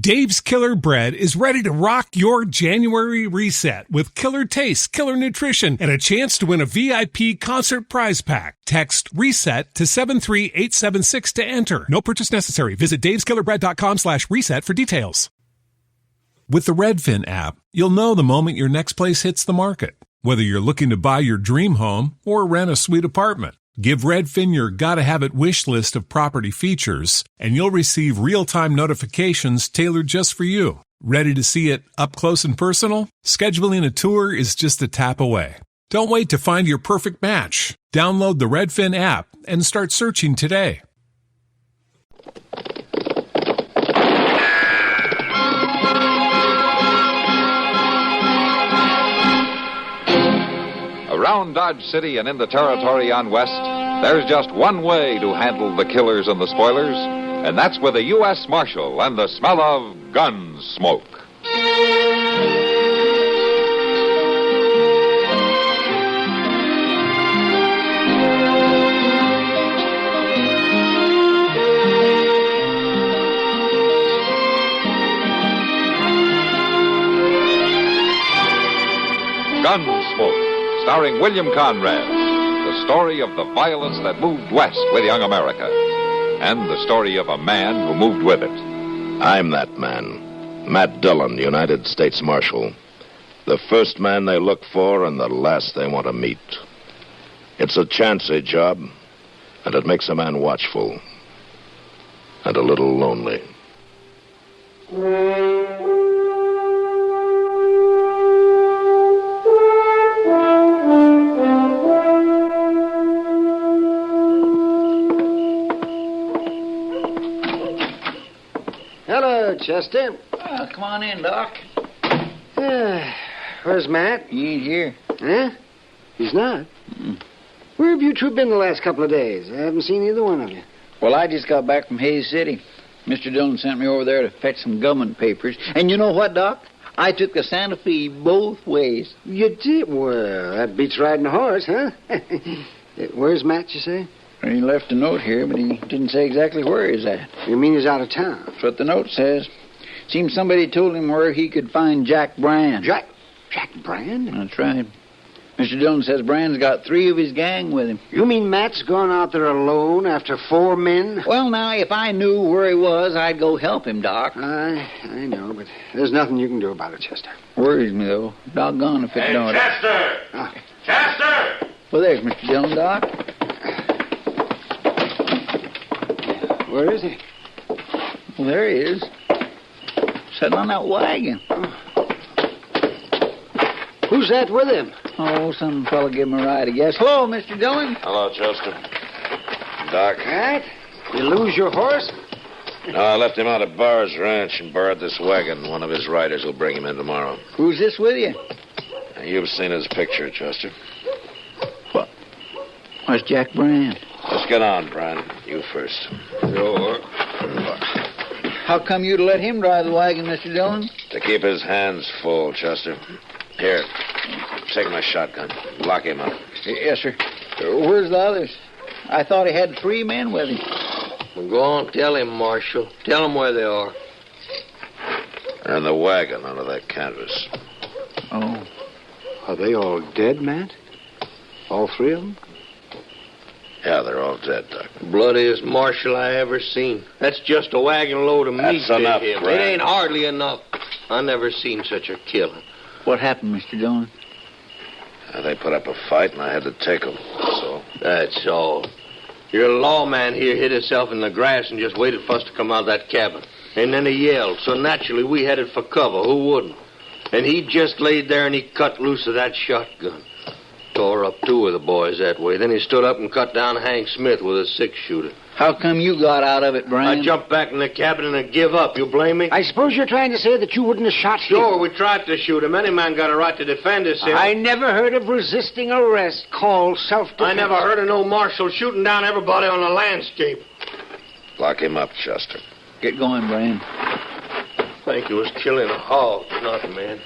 Dave's Killer Bread is ready to rock your January reset with killer taste, killer nutrition, and a chance to win a VIP concert prize pack. Text RESET to 73876 to enter. No purchase necessary. Visit daveskillerbread.com/reset for details. With the Redfin app, you'll know the moment your next place hits the market, whether you're looking to buy your dream home or rent a sweet apartment. Give Redfin your gotta-have-it wish list of property features, and you'll receive real-time notifications tailored just for you. Ready to see it up close and personal? Scheduling a tour is just a tap away. Don't wait to find your perfect match. Download the Redfin app and start searching today. Around Dodge City and in the territory on West, there's just one way to handle the killers and the spoilers, and that's with a U.S. Marshal and the smell of Gunsmoke. Gunsmoke, starring William Conrad, the story of the violence that moved west with young America, and the story of a man who moved with it. I'm that man, Matt Dillon, United States Marshal. The first man they look for and the last they want to meet. It's a chancy job, and it makes a man watchful and a little lonely. Hello, Chester. Come on in, Doc. Where's Matt? He ain't here. Huh? He's not? Where have you two been the last couple of days? I haven't seen either one of you. Well, I just got back from Hayes City. Mr. Dillon sent me over there to fetch some government papers. And you know what, Doc? I took the Santa Fe both ways. You did? Well, that beats riding a horse, huh? Where's Matt, you say? He left a note here, but he didn't say exactly where he's at. You mean he's out of town? That's what the note says. Seems somebody told him where he could find Jack Brand. Jack Brand? That's right. Mr. Dillon says Brand's got 3 of his gang with him. You mean Matt's gone out there alone after 4 men? Well, now, if I knew where he was, I'd go help him, Doc. I know, but there's nothing you can do about it, Chester. Worries me, though. Doggone if it don't. Chester! Oh. Chester! Well, there's Mr. Dillon, Doc. Where is he? Well, there he is. Sitting on that wagon. Who's that with him? Oh, some fellow give him a ride, I guess. Hello, Mr. Dillon. Hello, Chester. Doc. Matt? You lose your horse? No, I left him out at Barr's ranch and borrowed this wagon. One of his riders will bring him in tomorrow. Who's this with you? You've seen his picture, Chester. What? Where's Jack Brand? Let's get on, Brand. You first. Sure. How come you to let him drive the wagon, Mr. Dillon? To keep his hands full, Chester. Here, take my shotgun. Lock him up. Yes, sir. Where's the others? I thought he had 3 men with him. Well, go on, tell him, Marshal. Tell him where they are. They're in the wagon under that canvas. Oh. Are they all dead, Matt? All 3 of them? Yeah, they're all dead, Doc. Bloodiest marshal I ever seen. That's just a wagon load of meat. That's enough, him. Brand. It ain't hardly enough. I never seen such a killing. What happened, Mr. Dillon? They put up a fight, and I had to take them. So? That's all. Your lawman here hid himself in the grass and just waited for us to come out of that cabin. And then he yelled, so naturally we headed for cover. Who wouldn't? And he just laid there and he cut loose of that shotgun. Tore up 2 of the boys that way. Then he stood up and cut down Hank Smith with a 6-shooter. How come you got out of it, Brand? I jumped back in the cabin and I give up. You blame me? I suppose you're trying to say that you wouldn't have shot him. Sure, we tried to shoot him. Any man got a right to defend himself. I never heard of resisting arrest called self-defense. I never heard of no marshal shooting down everybody on the landscape. Lock him up, Chester. Get going, Brand. Think he was killing a hog, not a man.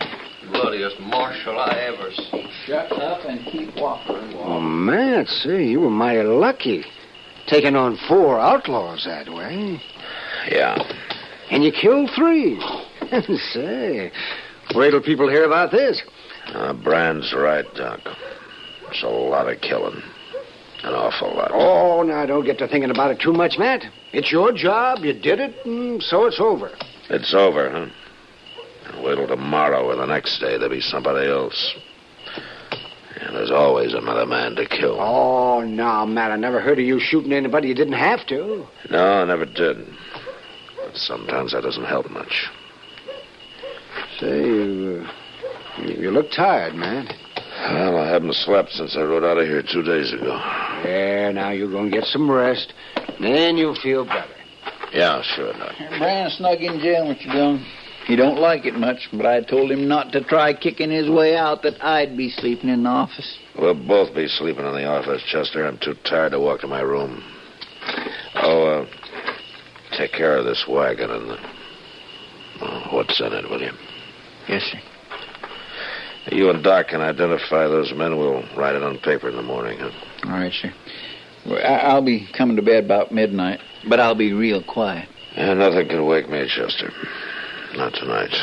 Bloodiest marshal I ever seen. Shut up and keep walking. Oh, Matt, see, you were mighty lucky. Taking on 4 outlaws that way. Yeah. And you killed 3. Say, wait till people hear about this. Brand's right, Doc. It's a lot of killing. An awful lot. Oh, now, don't get to thinking about it too much, Matt. It's your job. You did it, and so it's over. It's over, huh? Wait till tomorrow or the next day. There'll be somebody else. And there's always another man to kill. Oh, no, Matt, I never heard of you shooting anybody you didn't have to. No, I never did. But sometimes that doesn't help much. Say, you look tired, man. Well, I haven't slept since I rode out of here 2 days ago. Yeah, now you're going to get some rest. Then you'll feel better. Yeah, sure, Doc. Brand snug in jail, Mr. Dillon. He don't like it much, but I told him not to try kicking his way out, that I'd be sleeping in the office. We'll both be sleeping in the office, Chester. I'm too tired to walk to my room. Oh, take care of this wagon and what's in it, will you? Yes, sir. You and Doc can identify those men. We'll write it on paper in the morning, huh? All right, sir. Well, I'll be coming to bed about midnight, but I'll be real quiet. Yeah, nothing can wake me, Chester. Not tonight.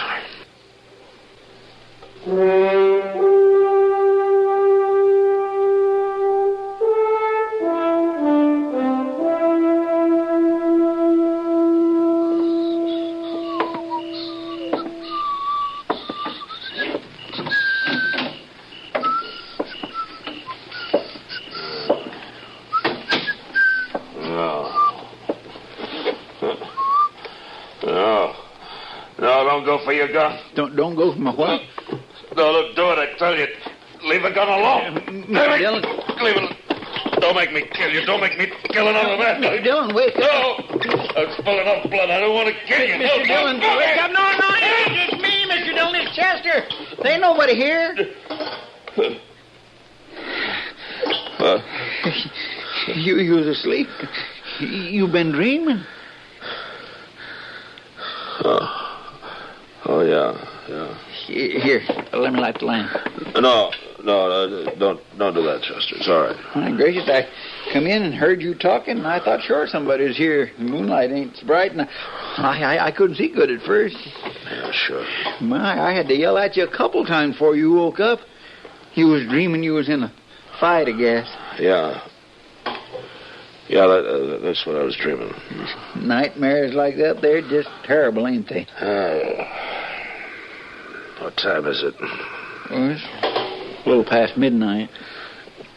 No, don't go for your gun. Don't go for my what? No, don't do it, I tell you. Leave the gun alone. Mr. Dillon. Leave it. Don't make me kill you. Don't make me kill another man. Mr. Dillon, wake up. No. I'm spilling enough blood. I don't want to kill you. Mr. Dillon, wake up. No, it's me, Mr. Dillon. It's Chester. There ain't nobody here. You was asleep. You been dreaming. Oh, yeah. Here, let me light the lamp. No, don't do that, Chester. It's all right. My gracious, I come in and heard you talking, and I thought, sure, somebody was here. The moonlight ain't so bright, and I couldn't see good at first. Yeah, sure. I had to yell at you a couple times before you woke up. You was dreaming you was in a fight, I guess. Yeah, that's what I was dreaming. Nightmares like that, they're just terrible, ain't they? What time is it? Well, it's a little past midnight.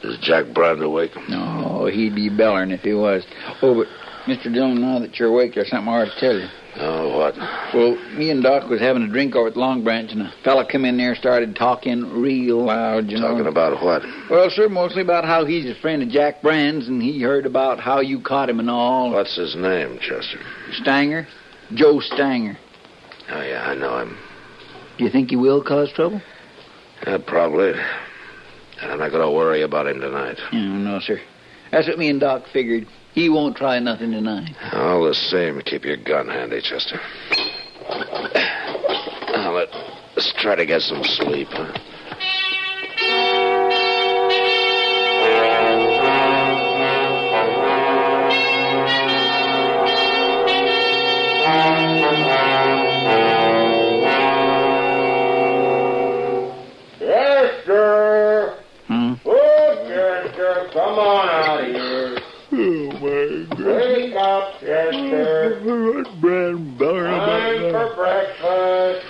Is Jack Brand awake? No, he'd be bellering if he was. Oh, but, Mr. Dillon, now that you're awake, there's something I ought to tell you. Oh, what? Well, me and Doc was having a drink over at the Long Branch, and a fella come in there and started talking real loud, you know. Talking about what? Well, sir, mostly about how he's a friend of Jack Brand's, and he heard about how you caught him and all. What's his name, Chester? Stanger. Joe Stanger. Oh, yeah, I know him. Do you think he will cause trouble? Yeah, probably. And I'm not going to worry about him tonight. No, sir. That's what me and Doc figured. He won't try nothing tonight. All the same, keep your gun handy, Chester. Now, let's try to get some sleep, huh? Chester! Oh, Chester, come on out of here. Wake up, Chester. Time for breakfast.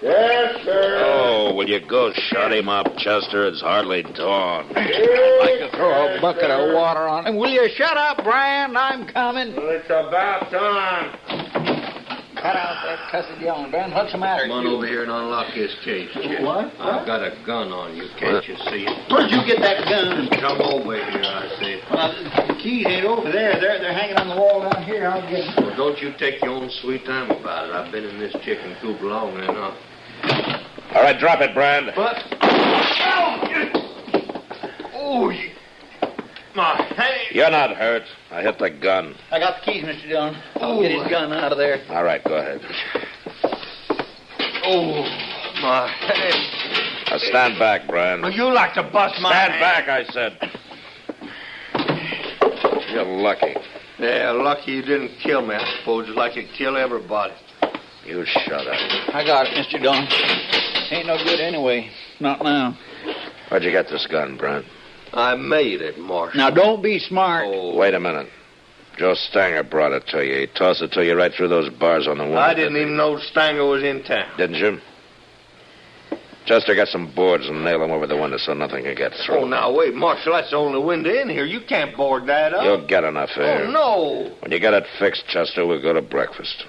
Chester. Oh, will you go shut him up, Chester? It's hardly dawn. I could throw a bucket of water on him. Will you shut up, Brand? I'm coming. Well, it's about time. Cut out that cussed yelling, Brand. What's the matter? Come on over here and unlock his case. What? I've got a gun on you, can't you see it? Where'd you get that gun? Come over here, I say. Well, the keys ain't over there. They're hanging on the wall down here. I'll get them. Well, don't you take your own sweet time about it. I've been in this chicken coop long enough. All right, drop it, Brand. But... Oh, my hand. You're not hurt. I hit the gun. I got the keys, Mr. Dillon. I'll get his gun out of there. All right, go ahead. Oh, my head. Now stand back, Brand. Well, you like to bust my Stand hand. back, I said. You're lucky. Yeah, lucky you didn't kill me, I suppose. It's like it'd kill everybody. You shut up. I got it, Mr. Dillon. Ain't no good anyway. Not now. Where'd you get this gun, Brent? I made it, Marshal. Now, don't be smart. Oh, Wait a minute. Joe Stanger brought it to you. He tossed it to you right through those bars on the window. I didn't even know Stanger was in town. Didn't you? Chester, got some boards and nail them over the window so nothing can get through. Oh, now, wait, Marshal, that's the only window in here. You can't board that up. You'll get enough air. Oh, no. When you get it fixed, Chester, we'll go to breakfast.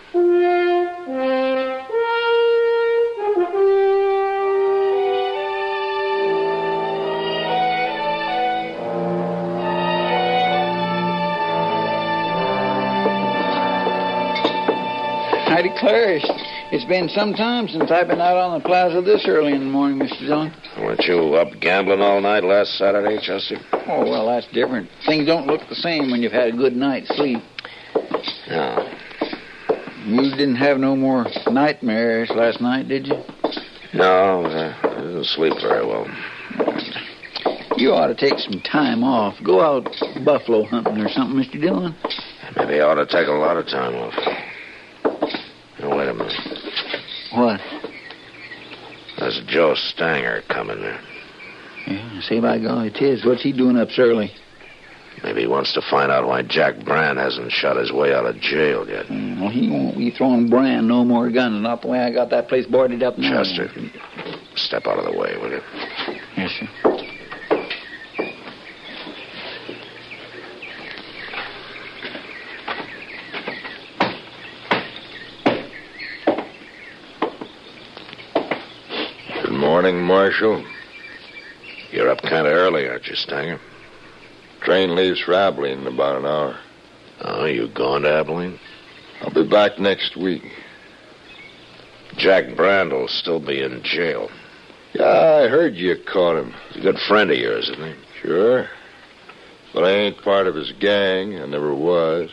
I declare, it's been some time since I've been out on the plaza this early in the morning, Mr. Dillon. Weren't you up gambling all night last Saturday, Chester? Oh, well, that's different. Things don't look the same when you've had a good night's sleep. No. You didn't have no more nightmares last night, did you? No, I didn't sleep very well. You ought to take some time off. Go out buffalo hunting or something, Mr. Dillon. Maybe I ought to take a lot of time off. Now, wait a minute. What? There's Joe Stanger coming there. Yeah, say by golly, it is. What's he doing up so early? Maybe he wants to find out why Jack Brand hasn't shot his way out of jail yet. Well, he won't be throwing Brand no more guns. Not the way I got that place boarded up now. Chester, step out of the way, will you? Yes, sir. Good morning, Marshal. You're up kind of early, aren't you, Stanger? Train leaves for Abilene in about an hour. Oh, you going to Abilene? I'll be back next week. Jack Brand will still be in jail. Yeah, I heard you caught him. He's a good friend of yours, isn't he? Sure. But I ain't part of his gang. I never was.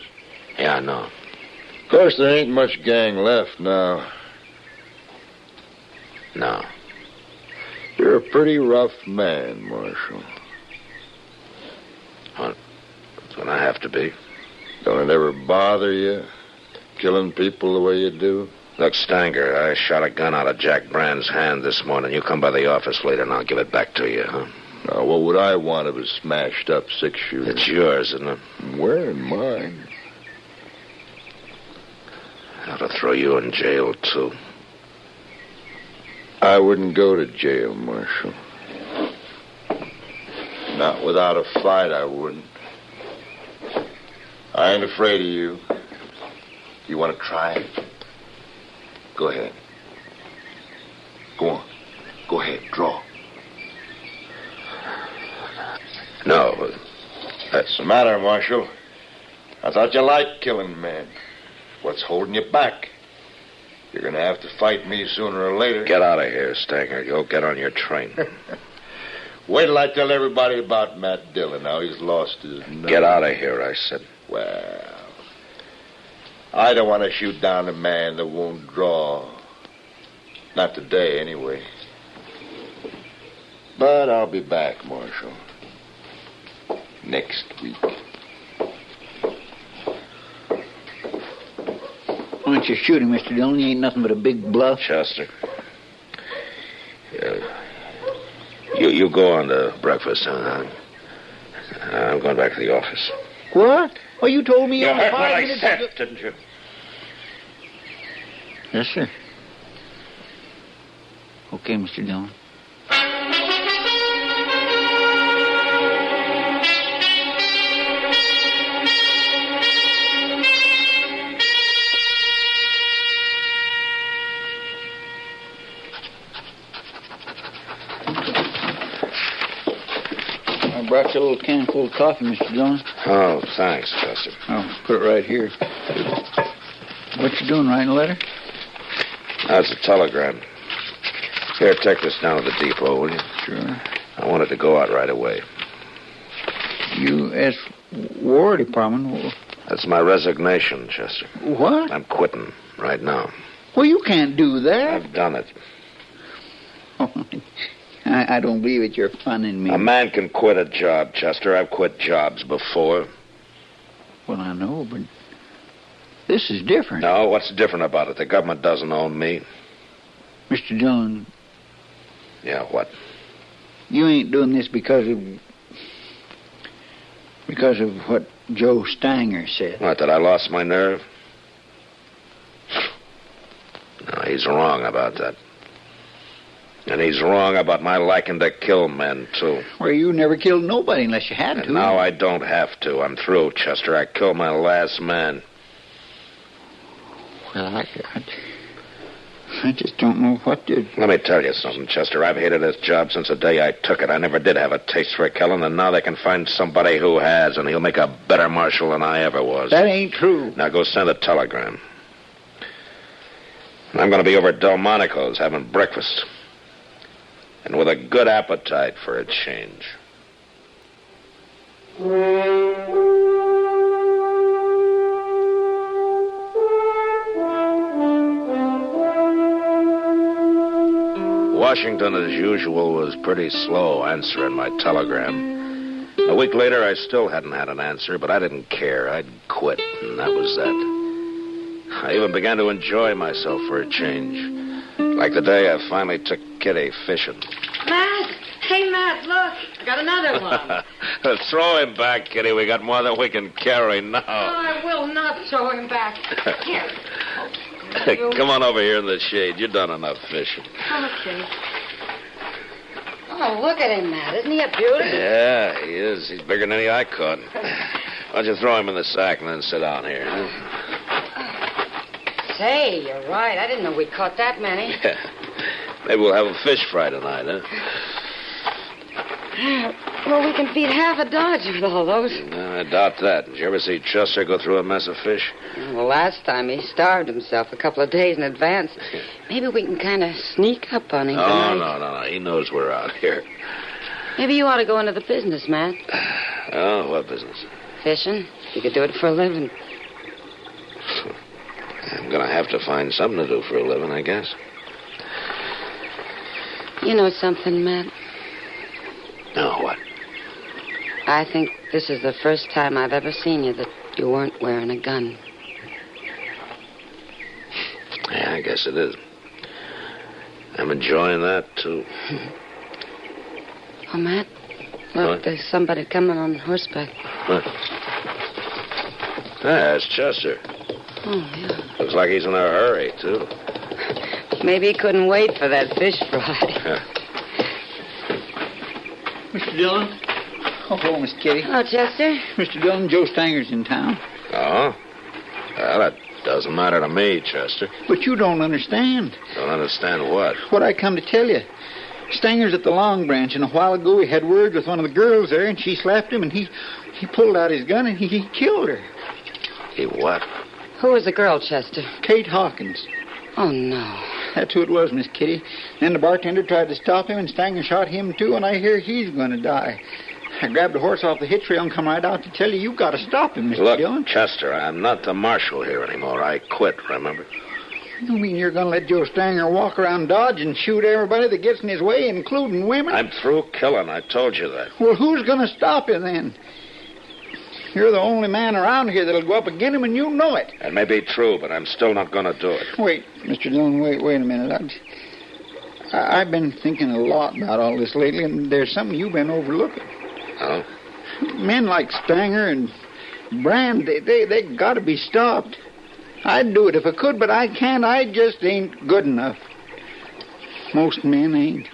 Yeah, I know. Of course, there ain't much gang left now. No. You're a pretty rough man, Marshal. That's what I have to be. Don't it ever bother you, killing people the way you do? Look, Stanger, I shot a gun out of Jack Brand's hand this morning. You come by the office later and I'll give it back to you, huh? Now, what would I want of a smashed-up six-shooter? It's yours, isn't it? Where in mine? I ought to throw you in jail, too. I wouldn't go to jail, Marshal. Not without a fight, I wouldn't. I ain't afraid of you. You want to try it? Go ahead. Go on. Go ahead, draw. No, but What's the matter, Marshal? I thought you liked killing men. What's holding you back? You're going to have to fight me sooner or later. get out of here, Stanger. You'll get on your train. Wait till I tell everybody about Matt Dillon, how he's lost his nose. Get out of here, I said. Well, I don't want to shoot down a man that won't draw. Not today, anyway. But I'll be back, Marshal. Next week. Why don't you shoot him, Mr. Dillon? He ain't nothing but a big bluff. Chester. You go on to breakfast, huh? I'm going back to the office. What? Oh, you told me You only heard what 5 I minutes said, ago. didn't you? Yes, sir. Okay, Mr. Dillon. I brought you a little can full of coffee, Mr. Dillon. Oh, thanks, Chester. I'll put it right here. What you doing, writing a letter? That's a telegram. Here, take this down to the depot, will you? Sure. I want it to go out right away. U.S. War Department? That's my resignation, Chester. What? I'm quitting right now. Well, you can't do that. I've done it. I don't believe it. You're funning me. A man can quit a job, Chester. I've quit jobs before. Well, I know, but this is different. No, what's different about it? The government doesn't own me. Mr. Dillon, Yeah, what? you ain't doing this because of what Joe Stanger said. What, that I lost my nerve? No, he's wrong about that. And he's wrong about my liking to kill men, too. Well, you never killed nobody unless you had And to. now I don't have to. I'm through, Chester. I killed my last man. Well, I just don't know what to... Let me tell you something, Chester. I've hated this job since the day I took it. I never did have a taste for killing, and now they can find somebody who has, and he'll make a better marshal than I ever was. That ain't true. Now go send a telegram. I'm going to be over at Delmonico's having breakfast. And with a good appetite for a change. Washington, as usual, was pretty slow answering my telegram. A week later, I still hadn't had an answer, but I didn't care. I'd quit, and that was that. I even began to enjoy myself for a change. Like the day I finally took Kitty fishing. Matt! Hey, Matt, look. I got another one. Throw him back, Kitty. We got more than we can carry now. Oh, I will not throw him back. Here. Come on over here in the shade. You've done enough fishing. Okay. Oh, look at him, Matt. Isn't he a beauty? Yeah, he is. He's bigger than any I caught. Why don't you throw him in the sack and then sit down here? Say, you're right. I didn't know we caught that many. Yeah. Maybe we'll have a fish fry tonight, huh? Well, we can feed half a Dodge with all those. No, I doubt that. Did you ever see Chester go through a mess of fish? Well, last time he starved himself a couple of days in advance. Maybe we can kind of sneak up on him tonight. No. He knows we're out here. Maybe you ought to go into the business, Matt. Oh, what business? Fishing. You could do it for a living. I'm going to have to find something to do for a living, I guess. You know something, Matt? No, what? I think this is the first time I've ever seen you that you weren't wearing a gun. Yeah, I guess it is. I'm enjoying that, too. Oh, Matt, look, What? there's somebody coming on horseback. What? Ah, it's Chester. Oh, yeah. Looks like he's in a hurry, too. Maybe he couldn't wait for that fish fry. Mr. Dillon? Oh, hello, Miss Kitty. Oh, Chester? Mr. Dillon, Joe Stanger's in town. Oh? Well, that doesn't matter to me, Chester. But you don't understand. Don't understand what? What I come to tell you. Stanger's at the Long Branch, and a while ago he had words with one of the girls there, and she slapped him, and he pulled out his gun, and he killed her. He what? Who was the girl, Chester? Kate Hawkins. Oh, no. That's who it was, Miss Kitty. Then the bartender tried to stop him, and Stanger shot him, too, and I hear he's going to die. I grabbed the horse off the hitch rail and come right out to tell you got to stop him, Mr. Look, Dillon. Chester, I'm not the marshal here anymore. I quit, remember? You mean you're going to let Joe Stanger walk around Dodge and shoot everybody that gets in his way, including women? I'm through killing. I told you that. Well, who's going to stop you then? You're the only man around here that'll go up against him, and you know it. That may be true, but I'm still not going to do it. Wait, Mr. Dillon, wait a minute. I've been thinking a lot about all this lately, and there's something you've been overlooking. Oh? Men like Stanger and Brand, they got to be stopped. I'd do it if I could, but I can't. I just ain't good enough. Most men ain't.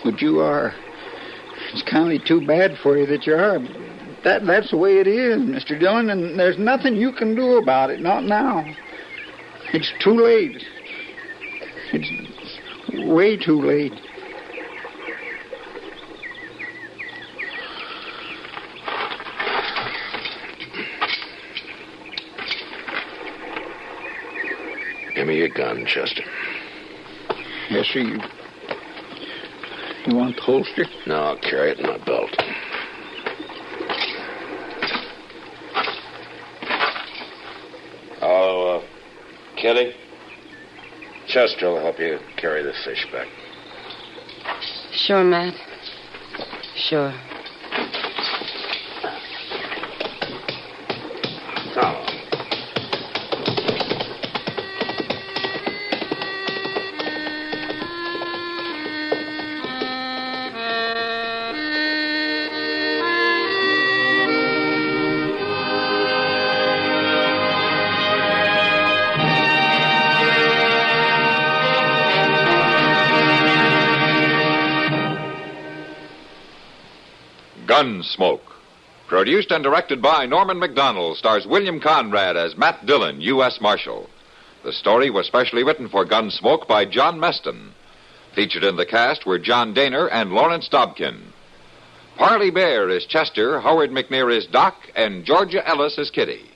But you are. It's kind of too bad for you that you are. That's the way it is, Mr. Dillon, and there's nothing you can do about it, not now. It's too late. It's way too late. Give me your gun, Chester. Yes, sir. You want the holster? No, I'll carry it in my belt. Oh, Kitty? Chester will help you carry the fish back. Sure, Matt. Sure. Gunsmoke. Produced and directed by Norman MacDonald, stars William Conrad as Matt Dillon, U.S. Marshal. The story was specially written for Gunsmoke by John Meston. Featured in the cast were John Daner and Lawrence Dobkin. Parley Bear is Chester, Howard McNear is Doc, and Georgia Ellis is Kitty.